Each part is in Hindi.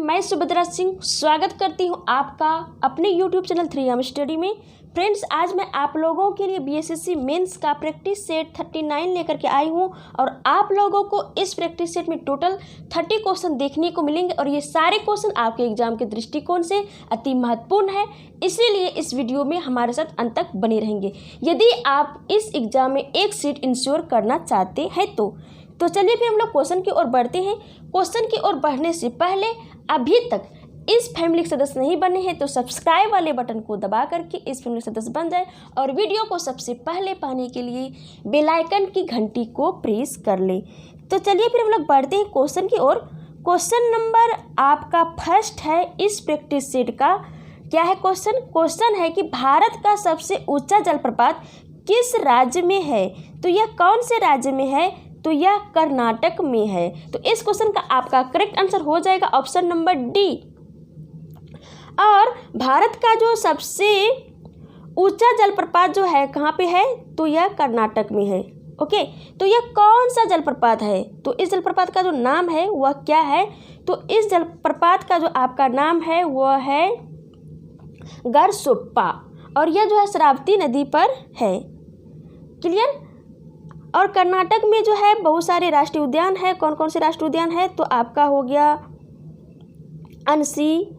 मैं सुभद्रा सिंह स्वागत करती हूं आपका अपने YouTube चैनल 3M स्टडी में। फ्रेंड्स, आज मैं आप लोगों के लिए BSSC मेंस का प्रैक्टिस सेट 39 लेकर के आई हूं और आप लोगों को इस प्रैक्टिस सेट में टोटल 30 क्वेश्चन देखने को मिलेंगे और ये सारे क्वेश्चन आपके एग्जाम के दृष्टिकोण से अति महत्वपूर्ण है, इसीलिए इस वीडियो में हमारे साथ अंत तक बने रहेंगे यदि आप इस एग्जाम में एक सीट इंश्योर करना चाहते हैं तो चलिए फिर हम लोग क्वेश्चन की ओर बढ़ते हैं। क्वेश्चन की ओर बढ़ने से पहले अभी तक इस फैमिली के सदस्य नहीं बने हैं तो सब्सक्राइब वाले बटन को दबा करके इस फैमिली के सदस्य बन जाए और वीडियो को सबसे पहले पाने के लिए बेल आइकन की घंटी को प्रेस कर ले। तो चलिए फिर हम लोग बढ़ते हैं क्वेश्चन की ओर। क्वेश्चन नंबर आपका फर्स्ट है इस प्रैक्टिस सेट का। क्या है क्वेश्चन है कि भारत का सबसे ऊंचा जलप्रपात किस राज्य में है? तो यह कौन से राज्य में है? तो यह कर्नाटक में है। तो इस क्वेश्चन का आपका करेक्ट आंसर हो जाएगा ऑप्शन नंबर डी। और भारत का जो सबसे ऊंचा जलप्रपात जो है कहाँ पे है? तो यह कर्नाटक में है। ओके, तो यह कौन सा जलप्रपात है? तो इस जलप्रपात का जो नाम है वह क्या है? तो इस जलप्रपात का जो आपका नाम है वह है गरसोप्पा और यह जो है शरावती नदी पर है। क्लियर? और कर्नाटक में जो है बहुत सारे राष्ट्रीय उद्यान है। कौन कौन से राष्ट्रीय उद्यान है? तो आपका हो गया अनसी,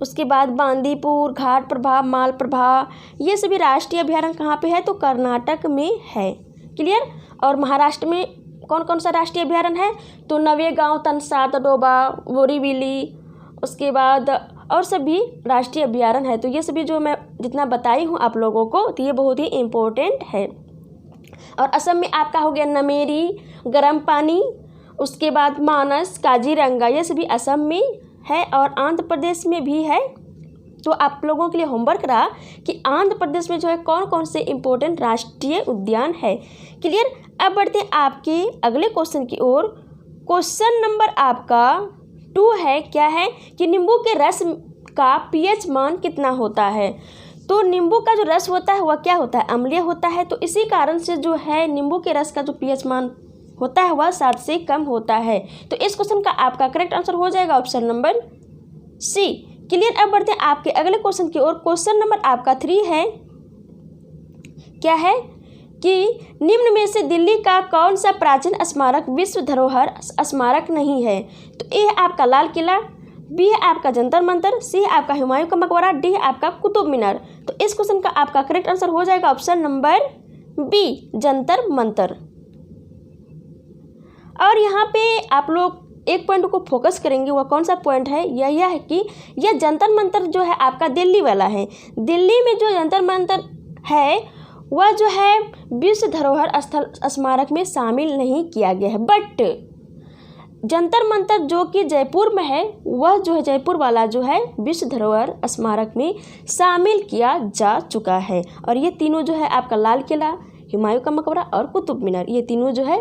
उसके बाद बांदीपुर, घाट प्रभा, माल प्रभा, ये सभी राष्ट्रीय अभयारण्य कहाँ पे है? तो कर्नाटक में है। क्लियर? और महाराष्ट्र में कौन कौन सा राष्ट्रीय अभयारण्य है? तो नवेगांव, तनसा, तडोबा, बोरीवली, उसके बाद और सभी राष्ट्रीय अभयारण्य है। तो ये सभी जो मैं जितना बताई हूँ आप लोगों को तो ये बहुत ही इम्पोर्टेंट है। और असम में आपका हो गया नमेरी, गर्म पानी, उसके बाद मानस, काजीरंगा, ये सभी असम में है और आंध्र प्रदेश में भी है। तो आप लोगों के लिए होमवर्क रहा कि आंध्र प्रदेश में जो है कौन कौन से इम्पोर्टेंट राष्ट्रीय उद्यान है। क्लियर? अब बढ़ते हैं आपके अगले क्वेश्चन की ओर। क्वेश्चन नंबर आपका 2 है। क्या है कि नींबू के रस का pH मान कितना होता है? तो नींबू का जो रस होता है वह क्या होता है? अम्लीय होता है। तो इसी कारण से जो है नींबू के रस का जो pH मान होता है वह 7 से कम होता है। तो इस क्वेश्चन का आपका करेक्ट आंसर हो जाएगा ऑप्शन नंबर सी। क्लियर? अब बढ़ते हैं आपके अगले क्वेश्चन की ओर। क्वेश्चन नंबर आपका 3 है। क्या है कि निम्न में से दिल्ली का कौन सा प्राचीन स्मारक विश्व धरोहर स्मारक नहीं है? तो ए है आपका लाल किला, बी है आपका जंतर मंतर, सी है आपका हुमायूं का मकबरा, डी है आपका कुतुब मीनार। तो इस क्वेश्चन का आपका करेक्ट आंसर हो जाएगा option number B, Jantar Mantar. और यहाँ पे आप लोग एक पॉइंट को फोकस करेंगे, वह कौन सा पॉइंट है? यह है कि यह जंतर मंतर जो है आपका दिल्ली वाला है। दिल्ली में जो जंतर मंतर है वह जो है विश्व धरोहर स्थल स्मारक में शामिल नहीं किया गया है। बट जंतर मंतर जो कि जयपुर में है वह जो है जयपुर वाला जो है विश्व धरोहर स्मारक में शामिल किया जा चुका है। और ये तीनों जो है आपका लाल किला, हुमायूं का मकबरा और कुतुब मीनार, ये तीनों जो है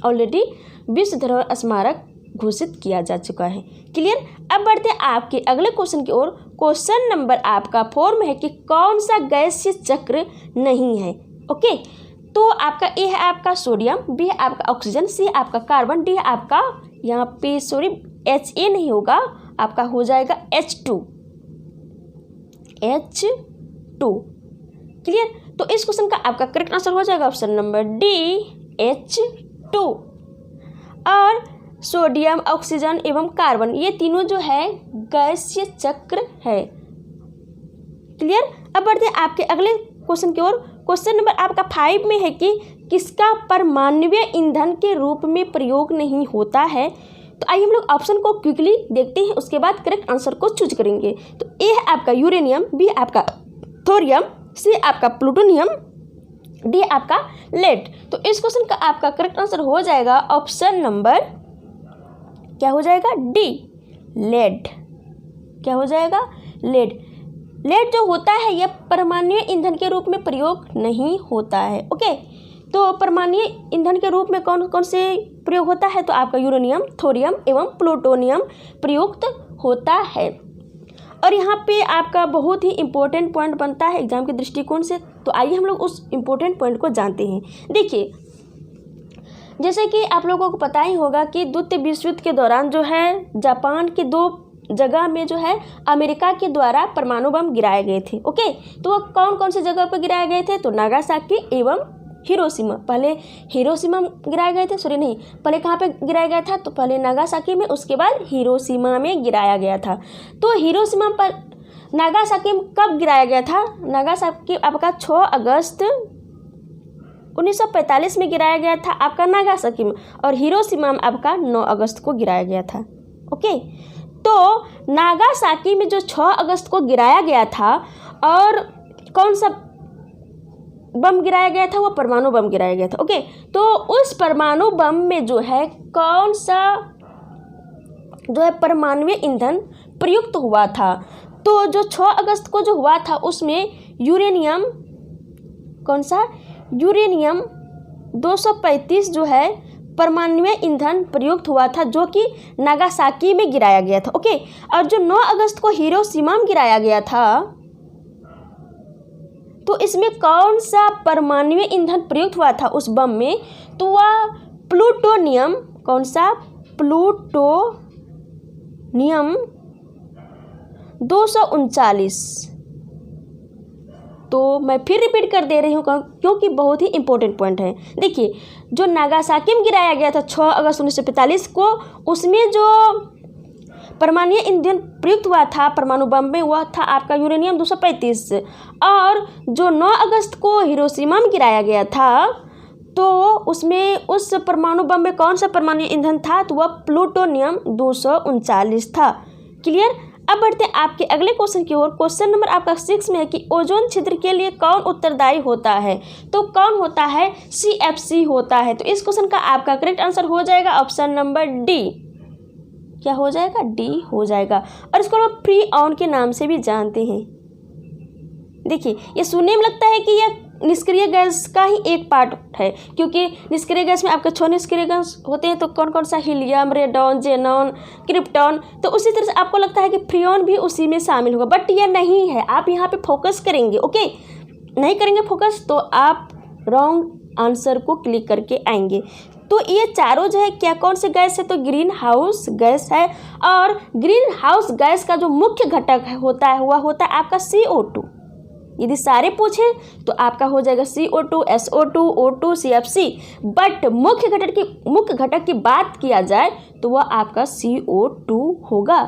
ऑलरेडी विश्व धरोहर स्मारक घोषित किया जा चुका है। क्लियर? अब बढ़ते हैं आपके अगले क्वेश्चन की ओर। क्वेश्चन नंबर आपका 4 में है कि कौन सा गैसीय चक्र नहीं है? ओके, तो आपका ए है आपका सोडियम, बी है आपका ऑक्सीजन, सी है आपका कार्बन, डी है आपका यहाँ पे सॉरी Ha नहीं होगा, आपका हो जाएगा H2। क्लियर? तो इस क्वेश्चन का आपका करेक्ट आंसर हो जाएगा ऑप्शन नंबर डी, H2। और सोडियम, ऑक्सीजन एवं कार्बन ये तीनों जो है गैसीय चक्र है। क्लियर? अब बढ़ते हैं आपके अगले क्वेश्चन की ओर। क्वेश्चन नंबर आपका 5 में है कि किसका परमाणु ईंधन के रूप में प्रयोग नहीं होता है? तो आइए हम लोग ऑप्शन को क्विकली देखते हैं, उसके बाद करेक्ट आंसर को चूज करेंगे। तो ए है आपका यूरेनियम, बी आपका थोरियम, सी आपका प्लूटोनियम, डी आपका लेड। तो इस क्वेश्चन का आपका करेक्ट आंसर हो जाएगा ऑप्शन नंबर क्या हो जाएगा? D, lead. क्या हो जाएगा? लेड। लेड जो होता है यह परमाणु ईंधन के रूप में प्रयोग नहीं होता है। ओके, तो परमाणु ईंधन के रूप में कौन कौन से प्रयोग होता है? तो आपका यूरेनियम, थोरियम एवं प्लूटोनियम प्रयुक्त होता है। और यहाँ पे आपका बहुत ही इम्पोर्टेंट पॉइंट बनता है एग्जाम के दृष्टिकोण से। तो आइए हम लोग उस इम्पोर्टेंट पॉइंट को जानते हैं। देखिए, जैसे कि आप लोगों को पता ही होगा कि द्वितीय विश्व युद्ध के दौरान जो है जापान के 2 जगह में जो है अमेरिका के द्वारा परमाणु बम गिराए गए थे। ओके, तो वो कौन कौन से जगह पर गिराए गए थे? तो नागासाकी एवं हिरोशिमा। पहले हिरोशिमा गिराए गए थे, सॉरी नहीं, पहले कहाँ पे गिराया गया था? तो पहले नागासाकी में, उसके बाद हिरोशिमा में गिराया गया था। तो हिरोशिमा पर नागासाकी में कब गिराया गया था? नागासाकी आपका 6 अगस्त 1945 में गिराया गया था आपका नागासाकी में, और हिरोशिमा में आपका 9 अगस्त को गिराया गया था। ओके, तो नागासाकी में जो 6 अगस्त को गिराया गया था, और कौन सा बम गिराया गया था? वो परमाणु बम गिराया गया था। ओके, तो उस परमाणु बम में जो है कौन सा जो है परमाणु ईंधन प्रयुक्त हुआ था? तो जो 6 अगस्त को जो हुआ था उसमें यूरेनियम, कौन सा? यूरेनियम 235 जो है परमाणु ईंधन प्रयुक्त हुआ था, जो कि नागासाकी में गिराया गया था। ओके, और जो 9 अगस्त को हिरोशिमा में गिराया गया था, तो इसमें कौन सा परमाणु ईंधन प्रयुक्त हुआ था उस बम में? तो वह प्लूटोनियम, कौन सा? प्लूटोनियम 239। तो मैं फिर रिपीट कर दे रही हूँ क्योंकि बहुत ही इंपॉर्टेंट पॉइंट है। देखिए, जो नागासाकी में गिराया गया था 6 अगस्त 1945 को, उसमें जो परमाणु ईंधन प्रयुक्त हुआ था परमाणु बम में, वह था आपका यूरेनियम 235। और जो 9 अगस्त को हिरोशिमा में गिराया गया था, तो उसमें उस परमाणु बम में कौन सा परमाणु ईंधन था? तो वह प्लूटोनियम 239 था। क्लियर? अब बढ़ते हैं आपके अगले क्वेश्चन की ओर। क्वेश्चन नंबर आपका 6 में है कि ओजोन छिद्र के लिए कौन उत्तरदायी होता है? तो कौन होता है? CFC होता है। तो इस क्वेश्चन का आपका करेक्ट आंसर हो जाएगा ऑप्शन नंबर डी। क्या हो जाएगा? डी हो जाएगा। और इसको हम फ्रीऑन के नाम से भी जानते हैं। देखिए, ये सुनने में लगता है कि यह निष्क्रिय गैस का ही एक पार्ट है, क्योंकि निष्क्रिय गैस में आपके 6 निष्क्रिय गैस होते हैं। तो कौन कौन सा? Helium, radon, xenon, krypton. तो उसी तरह से आपको लगता है कि फ्रीऑन भी उसी में शामिल होगा, बट यह नहीं है। आप यहाँ पे फोकस करेंगे, ओके, नहीं करेंगे फोकस तो आप रॉन्ग आंसर को क्लिक करके आएंगे। तो ये चारों जो है क्या कौन से गैस है? तो ग्रीन हाउस गैस है। और ग्रीन हाउस गैस का जो मुख्य घटक होता है वह होता है आपका CO2। यदि सारे पूछे तो आपका हो जाएगा CO2, SO2, O2, CFC। But मुख्य घटक की बात किया जाए तो वह आपका CO2 होगा।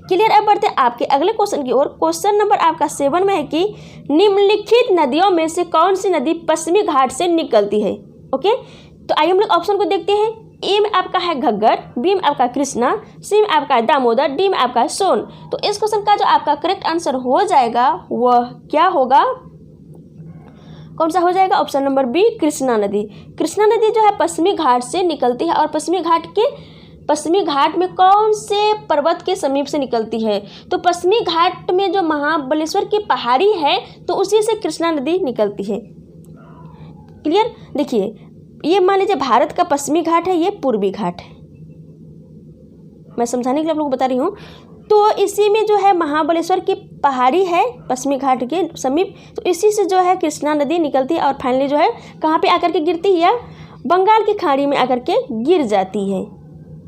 क्लियर? अब बढ़ते हैं आपके अगले क्वेश्चन की ओर। क्वेश्चन नंबर आपका 7 में है कि निम्नलिखित नदियों में से कौन सी नदी पश्चिमी घाट से निकलती है? ओके, तो आइए हम लोग ऑप्शन को देखते हैं। ए में आपका है घग्गर, बी में आपका कृष्णा, सी में आपका दामोदर, डी में आपका सोन। तो इस क्वेश्चन का जो आपका करेक्ट आंसर हो जाएगा वह क्या होगा? कौन सा हो जाएगा? ऑप्शन नंबर बी, कृष्णा नदी। कृष्णा नदी जो है पश्चिमी घाट से निकलती है। और पश्चिमी घाट में कौन से पर्वत के समीप से निकलती है? तो पश्चिमी घाट में जो महाबलेश्वर की पहाड़ी है, तो उसी से कृष्णा नदी निकलती है। क्लियर? देखिए, ये मान लीजिए भारत का पश्चिमी घाट है, ये पूर्वी घाट है। मैं समझाने के लिए आप लोगों को बता रही हूँ। तो इसी में जो है महाबलेश्वर की पहाड़ी है पश्चिमी घाट के समीप, तो इसी से जो है कृष्णा नदी निकलती है और फाइनली जो है कहाँ पे आकर के गिरती है? बंगाल की खाड़ी में आकर के गिर जाती है।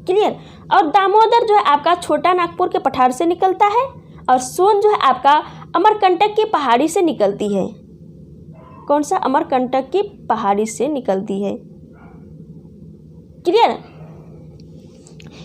क्लियर? और दामोदर जो है आपका छोटा नागपुर के पठार से निकलता है, और सोन जो है आपका अमरकंटक की पहाड़ी से निकलती है। कौन सा? अमरकंटक की पहाड़ी से निकलती है। क्लियर?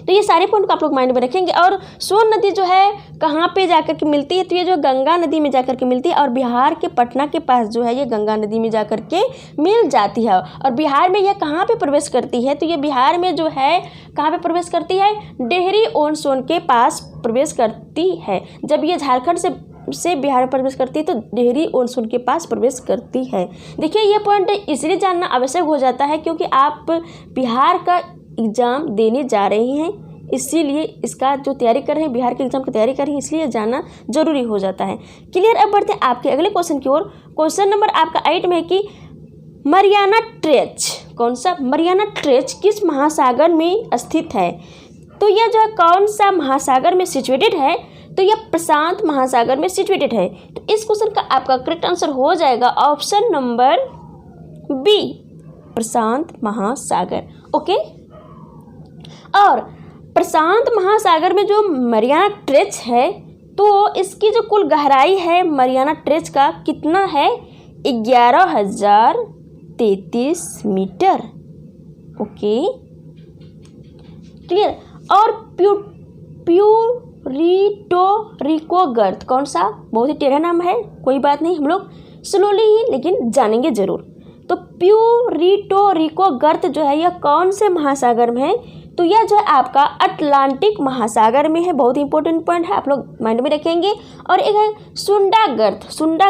तो ये सारे पॉइंट को आप लोग माइंड में रखेंगे। और सोन नदी जो है कहाँ पे जाकर के मिलती है? तो ये जो गंगा नदी में जाकर के मिलती है, और बिहार के पटना के पास जो है ये गंगा नदी में जाकर के मिल जाती है। और बिहार में यह कहाँ पे प्रवेश करती है? तो ये बिहार में जो है कहाँ पे प्रवेश करती है? डेहरी ऑन सोन के पास प्रवेश करती है। जब ये झारखंड से बिहार में प्रवेश करती है तो डेहरी ऑन सोन के पास प्रवेश करती है। देखिए, ये पॉइंट इसलिए जानना आवश्यक हो जाता है क्योंकि आप बिहार का एग्ज़ाम देने जा रहे हैं, इसीलिए इसका जो तैयारी कर रहे हैं, बिहार के एग्जाम की तैयारी कर रहे हैं, इसलिए जानना जरूरी हो जाता है। क्लियर? अब बढ़ते हैं आपके अगले क्वेश्चन की ओर। क्वेश्चन नंबर आपका 8 में है कि मरियाना ट्रेंच, कौन सा? मरियाना ट्रेंच किस महासागर में स्थित है? तो यह जो है कौन सा महासागर में सिचुएटेड है? तो यह प्रशांत महासागर में सिचुएटेड है। तो इस क्वेश्चन का आपका करेक्ट आंसर हो जाएगा ऑप्शन नंबर बी, प्रशांत महासागर। ओके, और प्रशांत महासागर में जो मरियाना ट्रेंच है तो इसकी जो कुल गहराई है मरियाना ट्रेंच का कितना है, 11,033 मीटर। Okay clear. और प्यूरिटो रिको गर्त कौन सा, बहुत ही टेढ़ा नाम है, कोई बात नहीं, हम लोग स्लोली ही लेकिन जानेंगे जरूर। तो प्यूरिटो रिको गर्त जो है यह कौन से महासागर में है, तो यह जो है आपका अटलांटिक महासागर में है। बहुत इंपॉर्टेंट पॉइंट है, आप लोग माइंड में रखेंगे। और एक है सुंडा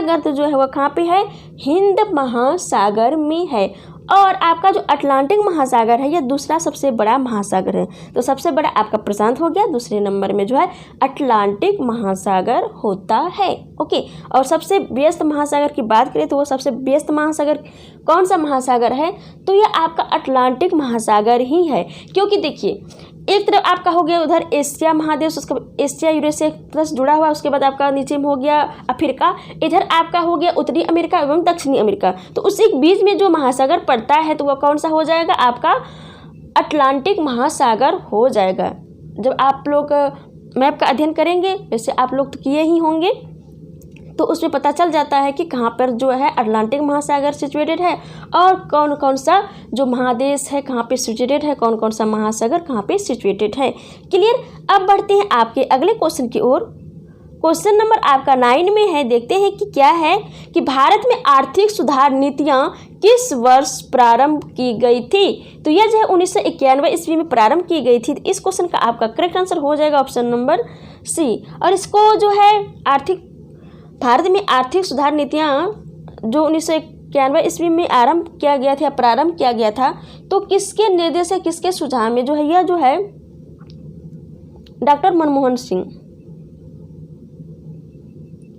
गर्त जो है वह कहाँ पे है, हिंद महासागर में है। और आपका जो अटलांटिक महासागर है यह दूसरा सबसे बड़ा महासागर है। तो सबसे बड़ा आपका प्रशांत हो गया, दूसरे नंबर में जो है अटलांटिक महासागर होता है। ओके, और सबसे व्यस्त महासागर की बात करें तो वो सबसे व्यस्त महासागर कौन सा महासागर है, तो यह आपका अटलांटिक महासागर ही है। क्योंकि देखिए एक तरफ आपका हो गया उधर एशिया महादेव, उसके एशिया यूरेशिया प्लस जुड़ा हुआ, उसके बाद आपका नीचे में हो गया अफ्रीका, इधर आपका हो गया उत्तरी अमेरिका एवं दक्षिणी अमेरिका। तो उसी बीच में जो महासागर पड़ता है तो वह कौन सा हो जाएगा, आपका अटलांटिक महासागर हो जाएगा। जब आप लोग मैप का अध्ययन करेंगे, वैसे आप लोग तो किए ही होंगे, तो उसमें पता चल जाता है कि कहाँ पर जो है अटलांटिक महासागर सिचुएटेड है और कौन कौन सा जो महादेश है कहाँ पे सिचुएटेड है, कौन कौन सा महासागर कहाँ पे सिचुएटेड है। क्लियर। अब बढ़ते हैं आपके अगले क्वेश्चन की ओर। क्वेश्चन नंबर आपका 9 में है, देखते हैं कि क्या है कि भारत में आर्थिक सुधार नीतियाँ किस वर्ष प्रारंभ की गई थी, तो यह जो है 1991 ईस्वी में प्रारंभ की गई थी। इस क्वेश्चन का आपका करेक्ट आंसर हो जाएगा ऑप्शन नंबर सी। और इसको जो है भारत में आर्थिक सुधार नीतियाँ जो 1991 ईस्वी में प्रारंभ किया गया था, तो किसके निर्देश है, किसके सुझाव में जो है, यह जो है डॉक्टर मनमोहन सिंह।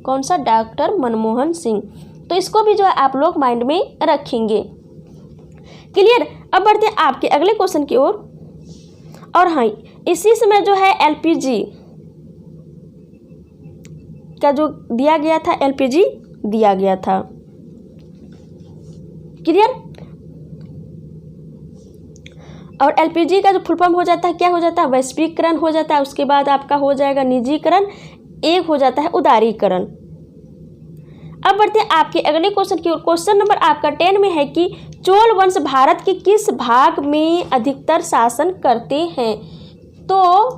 कौन सा, डॉक्टर मनमोहन सिंह। तो इसको भी जो है आप लोग माइंड में रखेंगे। क्लियर। अब बढ़ते हैं आपके अगले क्वेश्चन की ओर। और हाँ, इसी समय जो है एलपीजी का जो दिया गया था, एलपीजी दिया गया था। क्लियर। और एलपीजी का जो फुल फॉर्म हो जाता है, क्या हो जाता है, वैश्वीकरण हो जाता है। उसके बाद आपका हो जाएगा निजीकरण, एक हो जाता है उदारीकरण। अब बढ़ते हैं आपके अगले क्वेश्चन की ओर। क्वेश्चन नंबर आपका 10 में है कि चोल वंश भारत के किस भाग में अधिकतर शासन करते हैं, तो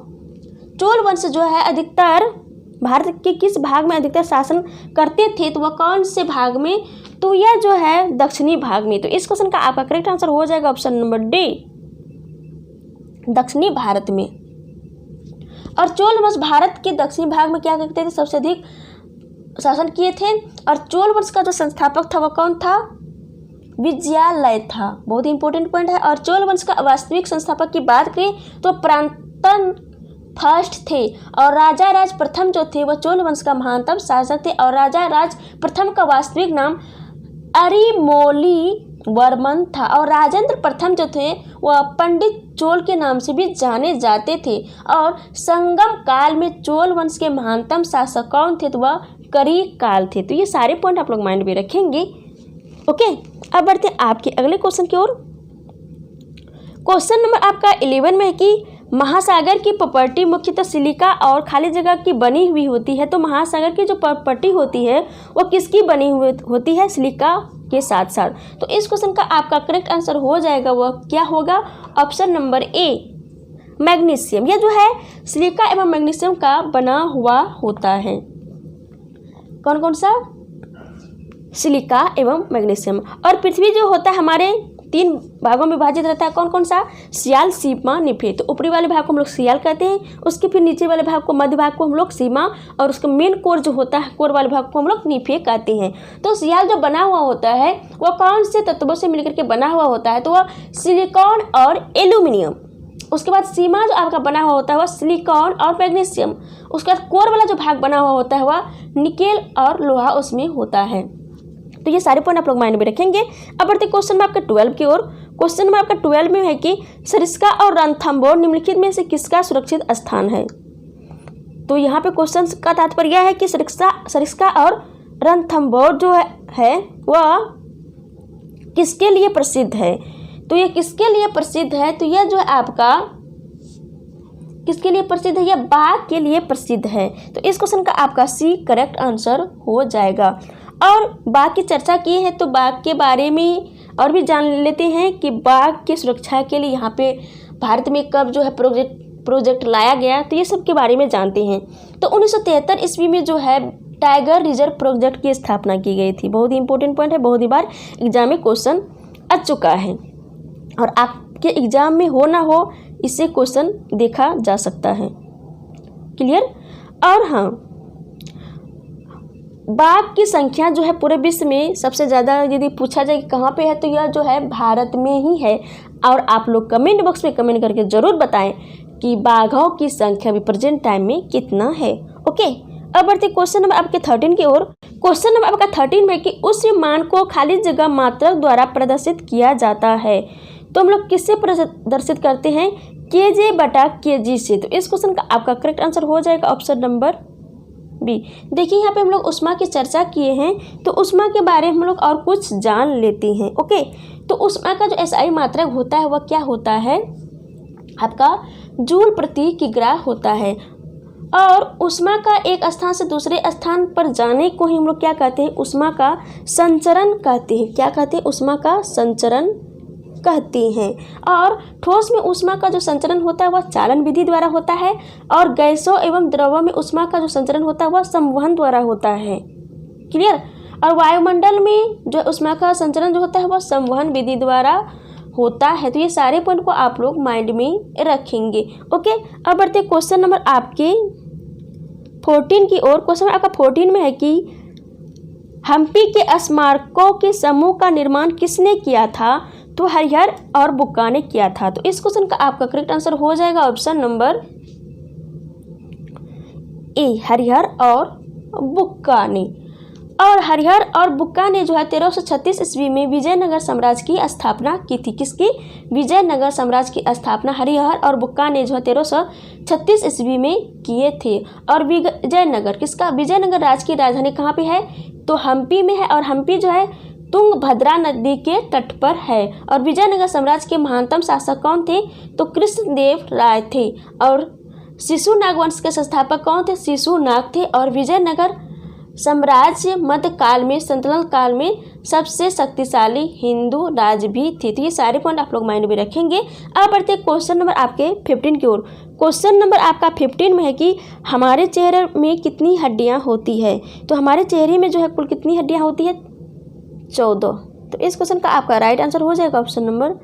चोल वंश जो है अधिकतर भारत के किस भाग में अधिकतर शासन करते थे, तो वह कौन से भाग में, तो यह जो है दक्षिणी भाग में। तो इस क्वेश्चन का आपका करेक्ट आंसर हो जाएगा ऑप्शन नंबर डी, दक्षिणी भारत में। और चोल वंश भारत के दक्षिणी भाग में क्या करते थे, सबसे अधिक शासन किए थे। और चोल वंश का जो संस्थापक था वह कौन था, विजयालय था। बहुत इंपॉर्टेंट पॉइंट है। और चोल वंश का वास्तविक संस्थापक की बात करें तो प्रांतन फर्स्ट थे। और राजा राज प्रथम जो थे वह चोल वंश का महानतम शासक थे। और राजा राज प्रथम का वास्तविक नाम अरिमोली वर्मन था। और राजेंद्र प्रथम जो थे वह पंडित चोल के नाम से भी जाने जाते थे। और संगम काल में चोल वंश के महानतम शासक कौन थे, तो वह करिकाल थे। तो ये सारे पॉइंट आप लोग माइंड में रखेंगे। ओके, अब बढ़ते हैं आपके अगले क्वेश्चन की ओर। क्वेश्चन नंबर आपका 11 में है कि महासागर की प्रॉपर्टी मुख्यतः सिलिका और खाली जगह की बनी हुई होती है। तो महासागर की जो प्रॉपर्टी होती है वो किसकी बनी हुई होती है, सिलिका के साथ साथ। तो इस क्वेश्चन का आपका करेक्ट आंसर हो जाएगा, वह क्या होगा, ऑप्शन नंबर ए, मैग्नीशियम। यह जो है सिलिका एवं मैग्नीशियम का बना हुआ होता है। कौन कौन सा, सिलिका एवं मैग्नीशियम। और पृथ्वी जो होता है हमारे 3 भागों में विभाजित रहता है। कौन कौन सा, सियाल, सीमा, निफे। तो ऊपरी वाले भाग को हम लोग सियाल कहते हैं, उसके फिर नीचे वाले भाग को, मध्य भाग को हम लोग सीमा, और उसका मेन कोर जो होता है, कोर वाले भाग को हम लोग निफे कहते हैं। तो सियाल जो बना हुआ होता है वह कौन से तत्वों से मिलकर के बना हुआ होता है, तो वह सिलिकॉन और एल्यूमिनियम। उसके बाद सीमा जो आपका बना हुआ होता है वह सिलिकॉन और मैग्नीशियम। उसके बाद कोर वाला जो भाग बना हुआ होता है वह निकेल और लोहा उसमें होता है। तो ये सारे पॉइंट आप लोग माइंड में रखेंगे। अब बढ़ते क्वेश्चन में आपका 12 की ओर। क्वेश्चन में आपका 12 में है कि सरिस्का और रणथंभौर निम्नलिखित में से किसका सुरक्षित स्थान है। तो यहाँ पे क्वेश्चन का तात्पर्य है कि सरिस्का और रणथंभौर जो है वह किसके लिए प्रसिद्ध है। तो ये किसके लिए प्रसिद्ध है, तो यह जो है आपका किसके लिए प्रसिद्ध है? यह बाघ के लिए प्रसिद्ध है। तो इस क्वेश्चन का आपका सी करेक्ट आंसर हो जाएगा। और बाघ की चर्चा की है तो बाघ के बारे में और भी जान लेते हैं कि बाघ की सुरक्षा के लिए यहाँ पे भारत में कब जो है प्रोजेक्ट लाया गया, तो ये सब के बारे में जानते हैं। तो 1973 ईस्वी में जो है टाइगर रिजर्व प्रोजेक्ट की स्थापना की गई थी। बहुत ही इंपॉर्टेंट पॉइंट है, बहुत ही बार एग्जाम में क्वेश्चन आ चुका है और आपके एग्जाम में हो ना हो इससे क्वेश्चन देखा जा सकता है। क्लियर? और हाँ, बाघ की संख्या जो है पूरे विश्व में सबसे ज़्यादा यदि पूछा जाए कि कहाँ पे है, तो यह जो है भारत में ही है। और आप लोग कमेंट बॉक्स में कमेंट करके ज़रूर बताएं कि बाघों की संख्या भी प्रेजेंट टाइम में कितना है। ओके, अब बढ़ते क्वेश्चन नंबर आपके 13 की ओर। क्वेश्चन नंबर आपका 13 में कि उस मान को खाली जगह मात्रक द्वारा प्रदर्शित किया जाता है, तो हम लोग किससे प्रदर्शित करते हैं? kj/kg से। तो इस क्वेश्चन का आपका करेक्ट आंसर हो जाएगा ऑप्शन नंबर बी। देखिए यहाँ पे हम लोग उष्मा की चर्चा किए हैं, तो उष्मा के बारे में हम लोग और कुछ जान लेते हैं। ओके, तो उष्मा का जो एसआई मात्रक होता है वह क्या होता है? आपका जूल प्रति किग्रा होता है। और उष्मा का एक स्थान से दूसरे स्थान पर जाने को ही हम लोग क्या कहते हैं? उष्मा का संचरण कहते हैं। क्या कहते हैं? उष्मा का संचरण कहते हैं। और ठोस में उष्मा का जो संचरण होता है वह चालन विधि द्वारा होता है, और गैसों एवं द्रवों में उष्मा का जो संचरण होता है वह संवहन द्वारा होता है। क्लियर? और वायुमंडल में जो उष्मा का संचरण जो होता है वह संवहन विधि द्वारा होता है। तो ये सारे पॉइंट को आप लोग माइंड में रखेंगे। ओके, अब बढ़ते क्वेश्चन नंबर आपके 14 की ओर। क्वेश्चन आपका 14 में है कि हम्पी के स्मारकों के समूह का निर्माण किसने किया था? तो हरिहर और बुक्का ने किया था। तो इस क्वेश्चन का आपका करेक्ट आंसर हो जाएगा ऑप्शन नंबर ए, हरिहर और बुक्का ने। और हरिहर और बुक्का ने जो है 1336 ईस्वी में विजयनगर साम्राज्य की स्थापना की थी। किसकी? विजयनगर साम्राज्य की स्थापना हरिहर और बुक्का ने जो है 1336 ईस्वी में किए थे। और विजयनगर किसका? विजयनगर राज्य की राजधानी कहाँ पे है? तो हम्पी में है। और हम्पी जो है तुंगभद्रा नदी के तट पर है। और विजयनगर साम्राज्य के महानतम शासक कौन थे? तो कृष्णदेव राय थे। और शिशुनाग वंश के संस्थापक कौन थे? शिशुनाग थे। और विजयनगर साम्राज्य मध्यकाल में, संतुलन काल में सबसे शक्तिशाली हिंदू राज्य भी थे। तो ये सारे पॉइंट आप लोग माइंड में रखेंगे। अब बढ़ते क्वेश्चन नंबर आपके 15 की ओर। क्वेश्चन नंबर आपका 15 में है कि हमारे चेहरे में कितनी हड्डियां होती है? तो हमारे चेहरे में जो है कुल कितनी हड्डियां होती है? 14। तो इस क्वेश्चन का आपका राइट आंसर हो जाएगा ऑप्शन नंबर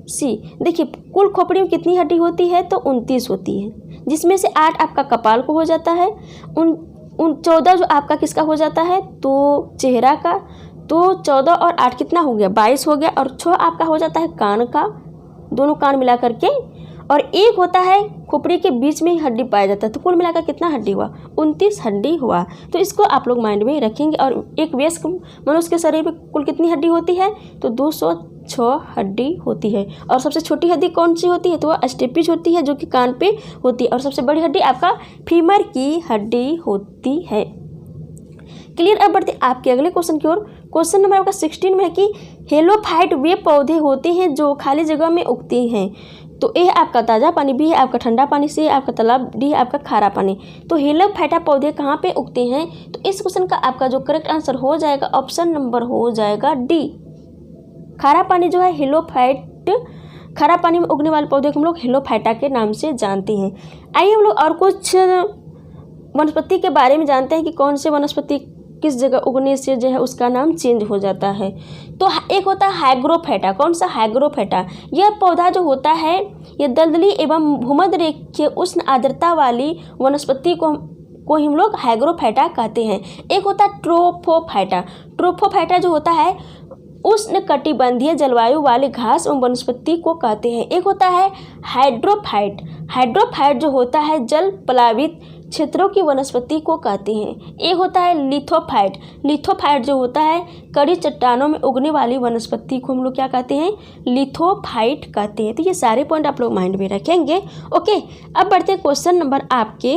सी। देखिए, कुल खोपड़ी में कितनी हड्डी होती है? तो 29 होती है, जिसमें से 8 आपका कपाल को हो जाता है, उन 14 जो आपका किसका हो जाता है? तो चेहरा का। तो 14 और 8 कितना हो गया? 22 हो गया। और 6 आपका हो जाता है कान का, दोनों कान मिला करके। और 1 होता है खोपड़ी के बीच में ही हड्डी पाया जाता है। तो कुल मिलाकर कितना हड्डी हुआ? 29 हड्डी हुआ। तो इसको आप लोग माइंड में रखेंगे। और एक वयस्क मनुष्य के शरीर में कुल कितनी हड्डी होती है? तो 206 हड्डी होती है। और सबसे छोटी हड्डी कौन सी होती है? तो वह स्टेपिज होती है, जो कि कान पे होती है। और सबसे बड़ी हड्डी आपका फीमर की हड्डी होती है। क्लियर? अब बढ़ते आपके अगले क्वेश्चन की ओर। क्वेश्चन नंबर आपका 16 में है कि हेलोफाइट वे पौधे होते हैं जो खाली जगह में उगते हैं। तो ए है आपका ताज़ा पानी, बी है आपका ठंडा पानी, सी है आपका तालाब, डी है आपका खारा पानी। तो हेलोफाइटा पौधे कहाँ पे उगते हैं? तो इस क्वेश्चन का आपका जो करेक्ट आंसर हो जाएगा ऑप्शन नंबर हो जाएगा डी। खारा पानी जो है हेलोफाइट, खारा पानी में उगने वाले पौधे को हम लोग हेलोफाइटा के नाम से जानते हैं। आइए हम लोग और कुछ वनस्पति के बारे में जानते हैं कि कौन से वनस्पति किस जगह उगने से जो है उसका नाम चेंज हो जाता है। तो एक होता है हाइग्रोफैटा। कौन सा? हाइग्रोफैटा। यह पौधा जो होता है यह दलदली एवं भूमध्य रेखीय उष्ण आर्द्रता वाली वनस्पति को हम लोग हाइग्रोफैटा कहते हैं। एक होता है ट्रोफोफाइटा। ट्रोफोफाइटा जो होता है उष्ण कटिबंधीय जलवायु वाले घास एवं वनस्पति को कहते हैं। एक होता है हाइड्रोफाइट। हाइड्रोफाइट जो होता है जल प्लावित क्षेत्रों की वनस्पति को कहते हैं। एक होता है लिथोफाइट। लिथोफाइट जो होता है कड़ी चट्टानों में उगने वाली वनस्पति को हम लोग क्या कहते हैं? लिथोफाइट कहते हैं। तो ये सारे पॉइंट आप लोग माइंड में रखेंगे। ओके, अब बढ़ते हैं क्वेश्चन नंबर आपके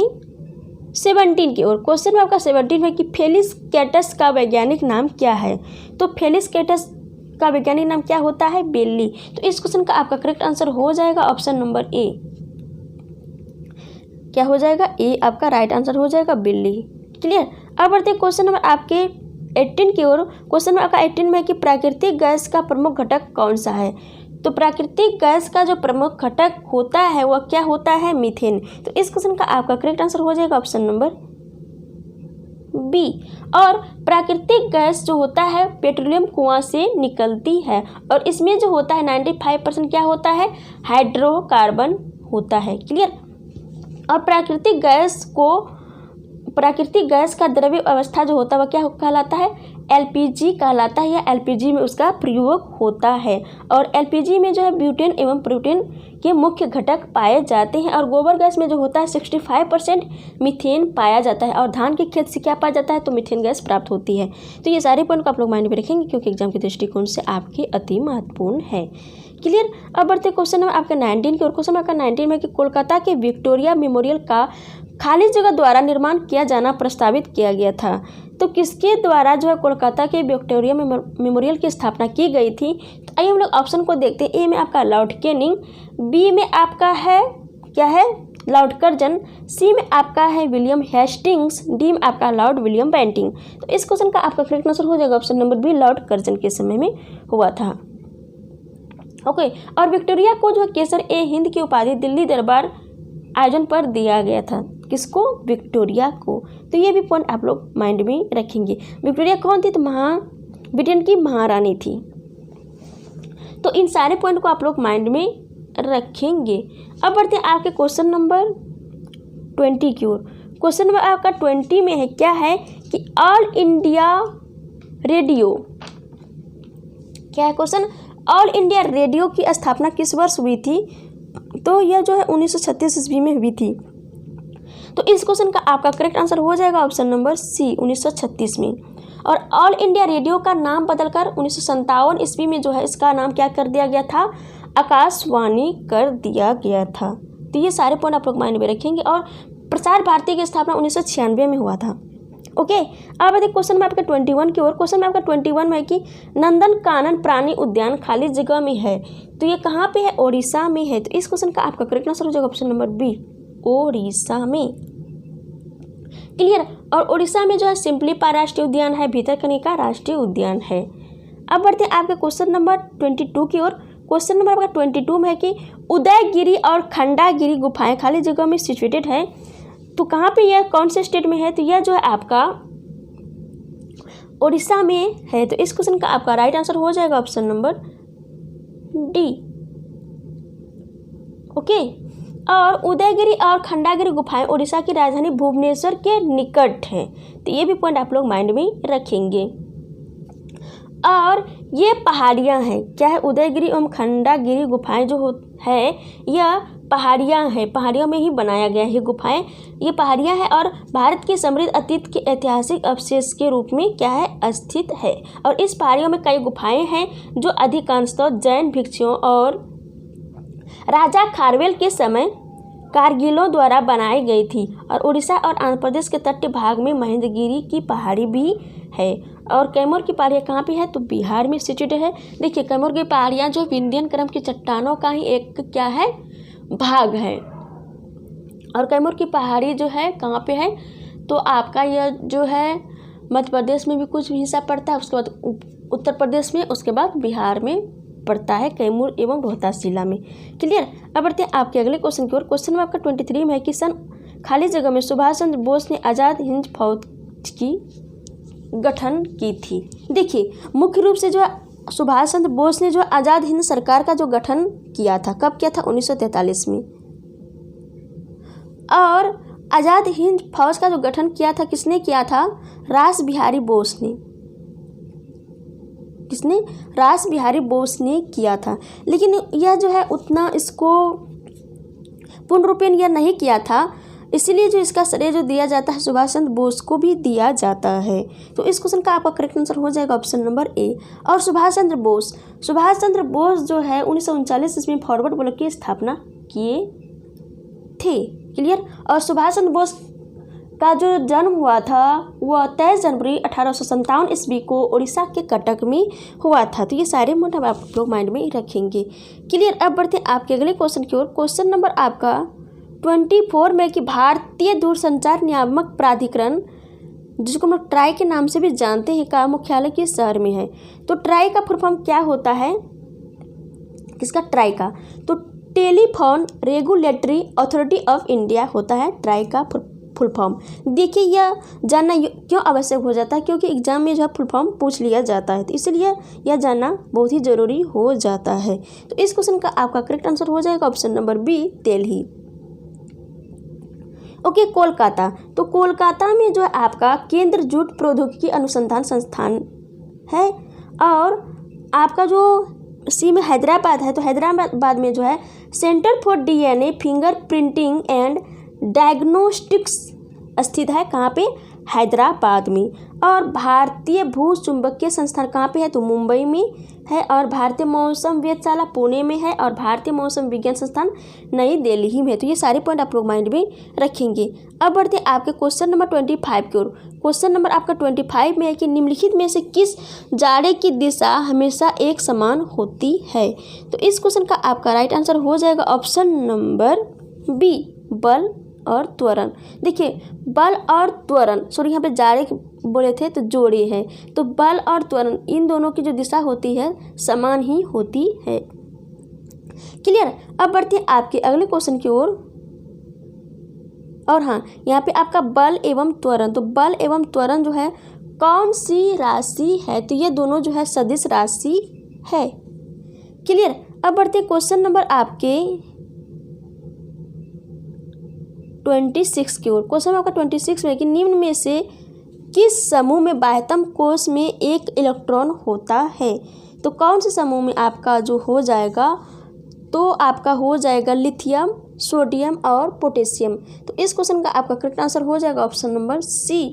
17 की ओर। क्वेश्चन में आपका 17 में कि फेलिस कैटस का वैज्ञानिक नाम क्या है? तो फेलिस कैटस का वैज्ञानिक नाम क्या होता है? बेली। तो इस क्वेश्चन का आपका करेक्ट आंसर हो जाएगा ऑप्शन नंबर ए। क्या हो जाएगा, ए आपका राइट आंसर हो जाएगा बिल्ली। क्लियर। अब बढ़ते हैं क्वेश्चन नंबर आपके 18 की ओर। क्वेश्चन नंबर आपका 18 में है कि प्राकृतिक गैस का प्रमुख घटक कौन सा है। तो प्राकृतिक गैस का जो प्रमुख घटक होता है वह क्या होता है, मीथेन। तो इस क्वेश्चन का आपका करेक्ट आंसर हो जाएगा ऑप्शन नंबर बी। और प्राकृतिक गैस जो होता है पेट्रोलियम कुआं से निकलती है और इसमें जो होता है 95% क्या होता है, हाइड्रोकार्बन होता है। क्लियर। और प्राकृतिक गैस का द्रव्य अवस्था जो होता है वह क्या कहलाता है, एलपीजी कहलाता है, या एलपीजी में उसका प्रयोग होता है। और एलपीजी में जो है ब्यूटेन एवं प्रोटेन के मुख्य घटक पाए जाते हैं। और गोबर गैस में जो होता है 65% मीथेन पाया जाता है। और धान के खेत से क्या पाया जाता है, तो मीथेन गैस प्राप्त होती है। तो ये सारे पॉइंट को आप लोग माइंड में रखेंगे क्योंकि एग्जाम के दृष्टिकोण से आपके अति महत्वपूर्ण है। क्लियर। अब बढ़ते क्वेश्चन नंबर आपका 19 की ओर। क्वेश्चन आपका 19 में कि कोलकाता के विक्टोरिया मेमोरियल का खाली जगह द्वारा निर्माण किया जाना प्रस्तावित किया गया था। तो किसके द्वारा जो है कोलकाता के विक्टोरिया मेमोरियल की स्थापना की गई थी। तो आइए हम लोग ऑप्शन को देखते हैं। ए में आपका लॉर्ड कैनिंग, बी में आपका है क्या है, लॉर्ड कर्जन, सी में आपका है विलियम हेस्टिंग्स, डी में आपका लॉर्ड विलियम बेंटिंग। तो इस क्वेश्चन का आपका करेक्ट आंसर हो जाएगा option number B, Lord Curzon के समय में हुआ था। ओके। और विक्टोरिया को जो है केसर ए हिंद की उपाधि दिल्ली दरबार आयोजन पर दिया गया था। किसको, विक्टोरिया को। तो ये भी पॉइंट आप लोग माइंड में रखेंगे। विक्टोरिया कौन थी, तो ब्रिटेन की महारानी थी। तो इन सारे पॉइंट को आप लोग माइंड में रखेंगे। अब बढ़ते हैं आपके क्वेश्चन नंबर 20 की ओर। क्वेश्चन नंबर आपका 20 में है क्या है कि ऑल इंडिया रेडियो, क्या है क्वेश्चन, ऑल इंडिया रेडियो की स्थापना किस वर्ष हुई थी। तो यह जो है 1936 ईस्वी में हुई थी। तो इस क्वेश्चन का आपका करेक्ट आंसर हो जाएगा ऑप्शन नंबर सी, 1936 में। और ऑल इंडिया रेडियो का नाम बदलकर 1957 ईस्वी में जो है इसका नाम क्या कर दिया गया था, आकाशवाणी कर दिया गया था। तो ये सारे पॉइंट आप लोग माइंड में रखेंगे। और प्रसार भारती की स्थापना 1996 में हुआ था। ओके। अब देखिए क्वेश्चन में आपका 21 की ओर। क्वेश्चन में आपका 21 में है कि नंदन कानन प्राणी उद्यान खाली जगह में है। तो ये कहाँ पे है, ओडिशा में है। तो इस क्वेश्चन का आपका करेक्ट आंसर हो जाएगा ऑप्शन नंबर बी, ओडिशा में। क्लियर। और ओडिशा में जो है सिमलीपाल राष्ट्रीय उद्यान है, भितरकनिका राष्ट्रीय उद्यान है। अब बढ़ते हैं आपके क्वेश्चन नंबर 22 की ओर। क्वेश्चन नंबर आपका 22 में है कि उदयगिरी और खंडागिरी गुफाएं खाली जगह में सिचुएटेड है। तो कहाँ पे यह, कौन से स्टेट में है, तो यह जो है आपका ओडिशा में है। तो इस क्वेश्चन का आपका राइट आंसर हो जाएगा ऑप्शन नंबर डी। ओके। और उदयगिरी और खंडागिरी गुफाएं ओडिशा की राजधानी भुवनेश्वर के निकट हैं। तो ये भी पॉइंट आप लोग माइंड में रखेंगे। और ये पहाड़ियाँ हैं, क्या है, उदयगिरी एवं खंडागिरी गुफाएं जो है यह पहाड़ियाँ हैं, पहाड़ियों में ही बनाया गया है ये गुफाएं। ये पहाड़ियाँ हैं और भारत के समृद्ध अतीत के ऐतिहासिक अवशेष के रूप में क्या है, स्थित है। और इस पहाड़ियों में कई गुफाएं हैं जो अधिकांशतः जैन भिक्षुओं और राजा खारवेल के समय कारगिलों द्वारा बनाई गई थी। और उड़ीसा और आंध्र प्रदेश के तटीय भाग में महेंद्रगिरी की पहाड़ी भी है। और कैमूर की पहाड़ियाँ कहाँ पे है, तो बिहार में सिचुएटेड है। देखिए कैमूर की पहाड़ियाँ जो विंध्यन क्रम की चट्टानों का ही एक क्या है, भाग है। और कैमूर की पहाड़ी जो है कहाँ पे है, तो आपका यह जो है मध्य प्रदेश में भी कुछ हिस्सा पड़ता है, उसके बाद उत्तर प्रदेश में, उसके बाद बिहार में पड़ता है कैमूर एवं रोहतास जिला में। क्लियर। अब बढ़ते हैं आपके अगले क्वेश्चन की ओर। क्वेश्चन में आपका 23 में है कि सन खाली जगह में सुभाष चंद्र बोस ने आज़ाद हिंद फौज की गठन की थी। देखिए मुख्य रूप से जो है सुभाष चंद्र बोस ने जो आज़ाद हिंद सरकार का जो गठन किया था, कब किया था, 1943 में। और आज़ाद हिंद फौज का जो गठन किया था किसने किया था, रास बिहारी बोस ने। किसने, रास बिहारी बोस ने किया था। लेकिन यह जो है उतना इसको पूर्ण रूपेण यह नहीं किया था, इसीलिए जो इसका श्रेय जो दिया जाता है सुभाष चंद्र बोस को भी दिया जाता है। तो इस क्वेश्चन का आपका करेक्ट आंसर हो जाएगा ऑप्शन नंबर ए। और सुभाष चंद्र बोस जो है 1939 ईस्वी में फॉरवर्ड ब्लॉक की स्थापना किए थे। क्लियर। और सुभाष चंद्र बोस का जो जन्म हुआ था वह 23 जनवरी 1857 ईस्वी को उड़ीसा के कटक में हुआ था। तो ये सारे मोटा आप लोग माइंड में रखेंगे। क्लियर। अब बढ़ते हैं आपके अगले क्वेश्चन की ओर। क्वेश्चन नंबर आपका 24 में कि भारतीय दूरसंचार नियामक प्राधिकरण, जिसको हम लोग ट्राई के नाम से भी जानते हैं, का मुख्यालय किस शहर में है? तो ट्राई का फुल फॉर्म क्या होता है? किसका? ट्राई का। तो telephone regulatory authority of India होता है ट्राई का फुल फॉर्म। देखिए यह जानना क्यों आवश्यक हो जाता है, क्योंकि एग्जाम में जो है फुल फॉर्म पूछ लिया जाता है, तो इसलिए यह जानना बहुत ही ज़रूरी हो जाता है। तो इस क्वेश्चन का आपका करेक्ट आंसर हो जाएगा option number B, Delhi. Okay, Kolkata. तो कोलकाता में जो है आपका केंद्र जूट प्रौद्योगिकी अनुसंधान संस्थान है, और आपका जो सी में हैदराबाद है, तो हैदराबाद में जो है centre for DNA finger printing and diagnostics स्थित है। कहाँ पे? हैदराबाद में। और भारतीय भू चुंबकीय संस्थान कहाँ पे है? तो मुंबई में है। और भारतीय मौसम वेधशाला पुणे में है। और भारतीय मौसम विज्ञान संस्थान नई दिल्ली में है। तो ये सारे पॉइंट आप लोग माइंड में रखेंगे। अब बढ़ते हैं आपके क्वेश्चन नंबर 25 की ओर। क्वेश्चन नंबर आपका 25 में है कि निम्नलिखित में से किस जाड़े की दिशा हमेशा एक समान होती है? तो इस क्वेश्चन का आपका राइट आंसर हो जाएगा ऑप्शन नंबर बी, बल और त्वरण। देखिए बल और त्वरण, सॉरी यहाँ पे जाड़े बोले थे तो जोड़े हैं, तो बल और त्वरण इन दोनों की जो दिशा होती है समान ही होती है। क्लियर? अब बढ़ते हैं आपके अगले क्वेश्चन की ओर। और हाँ, यहाँ पे आपका बल एवं त्वरण, तो बल एवं त्वरण जो है कौन सी राशि है? तो ये दोनों जो है सदिश राशि है। क्लियर? अब बढ़ते हैं क्वेश्चन नंबर आपके 26 की ओर। क्वेश्चन आपका 26 में कि निम्न में से किस समूह में बाह्यतम कोश में एक इलेक्ट्रॉन होता है? तो कौन से समूह में आपका जो हो जाएगा? तो आपका हो जाएगा लिथियम, सोडियम और पोटेशियम। तो इस क्वेश्चन का आपका करेक्ट आंसर हो जाएगा ऑप्शन नंबर सी।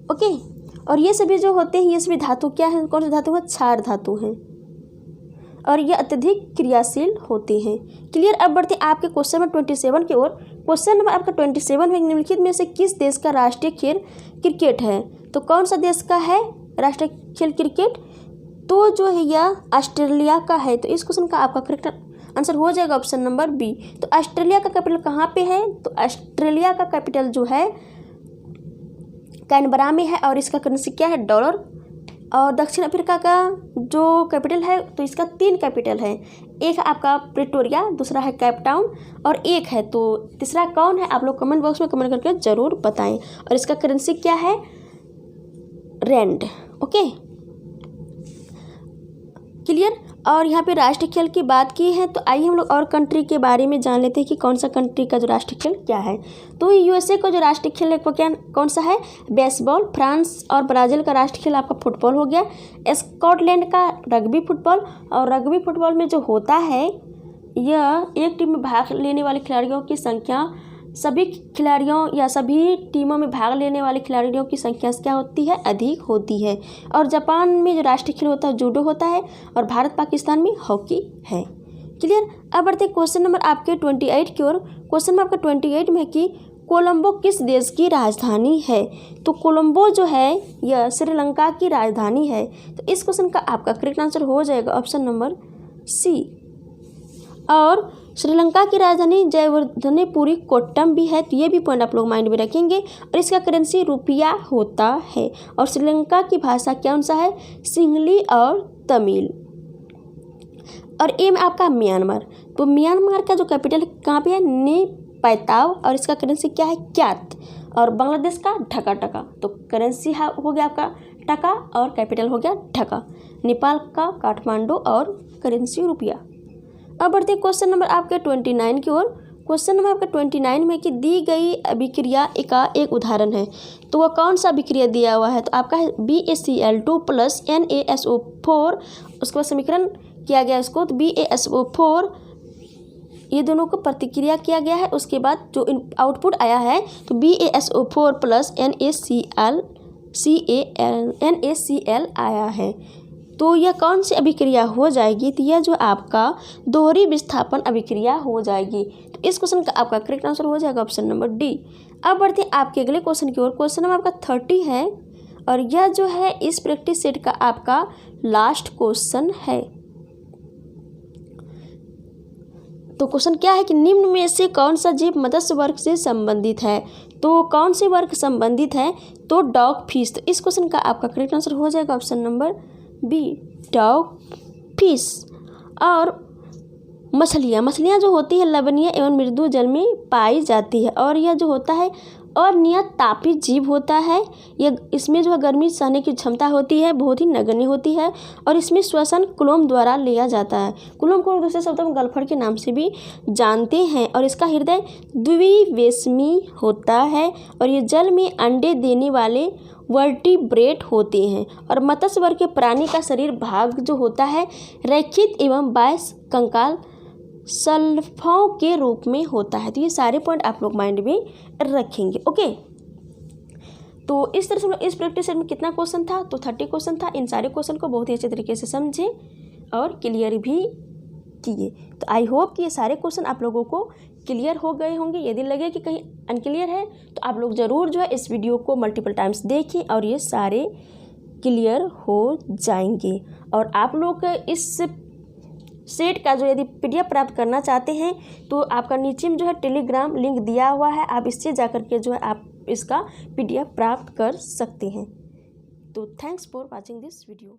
ओके, और ये सभी जो होते हैं ये सभी धातु क्या है? कौन से धातु है? क्षार धातु हैं, और ये अत्यधिक क्रियाशील होते हैं। क्लियर? अब बढ़ते आपके क्वेश्चन नंबर 27 की ओर। क्वेश्चन नंबर आपका 27 में निम्नलिखित में से किस देश का राष्ट्रीय खेल क्रिकेट है? तो कौन सा देश का है राष्ट्रीय खेल क्रिकेट? तो जो है यह ऑस्ट्रेलिया का है। तो इस क्वेश्चन का आपका करेक्ट आंसर हो जाएगा ऑप्शन नंबर बी। तो ऑस्ट्रेलिया का कैपिटल कहाँ पे है? तो ऑस्ट्रेलिया का कैपिटल जो है कैनबरा में है, और इसका करेंसी क्या है? डॉलर। और दक्षिण अफ्रीका का जो कैपिटल है तो इसका 3 कैपिटल है, एक है आपका प्रिटोरिया, दूसरा है केप टाउन, और एक है तो तीसरा कौन है? आप लोग कमेंट बॉक्स में कमेंट करके ज़रूर बताएं। और इसका करेंसी क्या है? रैंड। Okay, clear? और यहाँ पे राष्ट्रीय खेल की बात की है, तो आइए हम लोग और कंट्री के बारे में जान लेते हैं कि कौन सा कंट्री का जो राष्ट्रीय खेल क्या है। तो यूएसए का जो राष्ट्रीय खेल है वो क्या कौन सा है? बेसबॉल। फ्रांस और ब्राज़ील का राष्ट्रीय खेल आपका फुटबॉल हो गया। स्कॉटलैंड का रग्बी फुटबॉल। और रग्बी फुटबॉल में जो होता है यह एक टीम में भाग लेने वाले खिलाड़ियों की संख्या, सभी खिलाड़ियों या सभी टीमों में भाग लेने वाले खिलाड़ियों की संख्या क्या होती है? अधिक होती है। और जापान में जो राष्ट्रीय खेल होता है जूडो होता है, और भारत पाकिस्तान में हॉकी है। क्लियर? अब बढ़ते क्वेश्चन नंबर आपके 28 की ओर। क्वेश्चन में आपका 28 में है कि कोलंबो किस देश की राजधानी है? तो कोलंबो जो है यह श्रीलंका की राजधानी है। तो इस क्वेश्चन का आपका करेक्ट आंसर हो जाएगा ऑप्शन नंबर सी। और श्रीलंका की राजधानी जयवर्धनेपुरी कोट्टम भी है, तो ये भी पॉइंट आप लोग माइंड में रखेंगे। और इसका करेंसी रुपया होता है। और श्रीलंका की भाषा कौन सा है? सिंहली और तमिल। और ए में आपका म्यांमार। तो म्यांमार का जो कैपिटल कहाँ पे है? नेपैताव। और इसका करेंसी क्या है? क्यात। और बांग्लादेश का ढाका। तो करेंसी हो गया आपका टका और कैपिटल हो गया ढाका। नेपाल का काठमांडू और करेंसी रुपया। अब बढ़ते हैं क्वेश्चन नंबर आपके 29 की ओर। क्वेश्चन नंबर आपका 29 में कि दी गई अभिक्रिया का एक उदाहरण है, तो वह कौन सा अभिक्रिया दिया हुआ है? तो आपका है BaCl2 + NaSO4। उसके बाद समीकरण किया गया इसको, तो BaSO4 ये दोनों को प्रतिक्रिया किया गया है। उसके बाद जो आउटपुट आया है तो BaSO4 + NaCl आया है। तो यह कौन सी अभिक्रिया हो जाएगी? तो यह जो आपका दोहरी विस्थापन अभिक्रिया हो जाएगी। तो इस क्वेश्चन का आपका करेक्ट आंसर हो जाएगा ऑप्शन नंबर डी। अब बढ़ते हैं आपके अगले क्वेश्चन की ओर। क्वेश्चन नंबर आपका 30 है, और यह जो है इस प्रैक्टिस सेट का आपका लास्ट क्वेश्चन है। तो क्वेश्चन क्या है कि निम्न में से कौन सा जीव मत्स्य वर्ग से संबंधित है। तो कौन से वर्ग संबंधित है, तो डॉग फिश। तो इस क्वेश्चन का आपका करेक्ट आंसर हो जाएगा option number B, dog fish. और मछलियाँ जो होती है लवणीय एवं मृदु जल में पाई जाती है, और यह जो होता है अनियत तापी जीव होता है। यह इसमें जो है गर्मी सहने की क्षमता होती है, बहुत ही नगण्य होती है, और इसमें श्वसन कुलोम द्वारा लिया जाता है। कुलोम को दूसरे शब्दों में गलफड़ के नाम से भी जानते हैं। और इसका हृदय द्विवेशमी होता है, और ये जल में अंडे देने वाले वर्टिब्रेट होते हैं। और मत्स्य वर्ग के प्राणी का शरीर भाग जो होता है रैखित एवं 22 कंकाल सल्फों के रूप में होता है। तो ये सारे पॉइंट आप लोग माइंड में रखेंगे। ओके, तो इस तरह से हम लोग इस प्रैक्टिस सेट में कितना क्वेश्चन था, तो 30 क्वेश्चन था। इन सारे क्वेश्चन को बहुत ही अच्छे तरीके से समझे और क्लियर भी किए। तो आई होप कि ये सारे क्वेश्चन आप लोगों को क्लियर हो गए होंगे। यदि लगे कि कहीं अनक्लियर है तो आप लोग ज़रूर जो है इस वीडियो को मल्टीपल टाइम्स देखें और ये सारे क्लियर हो जाएंगे। और आप लोग इस सेट का जो यदि PDF प्राप्त करना चाहते हैं तो आपका नीचे में जो है टेलीग्राम लिंक दिया हुआ है, आप इससे जाकर के जो है आप इसका PDF प्राप्त कर सकते हैं। तो thanks for watching this video.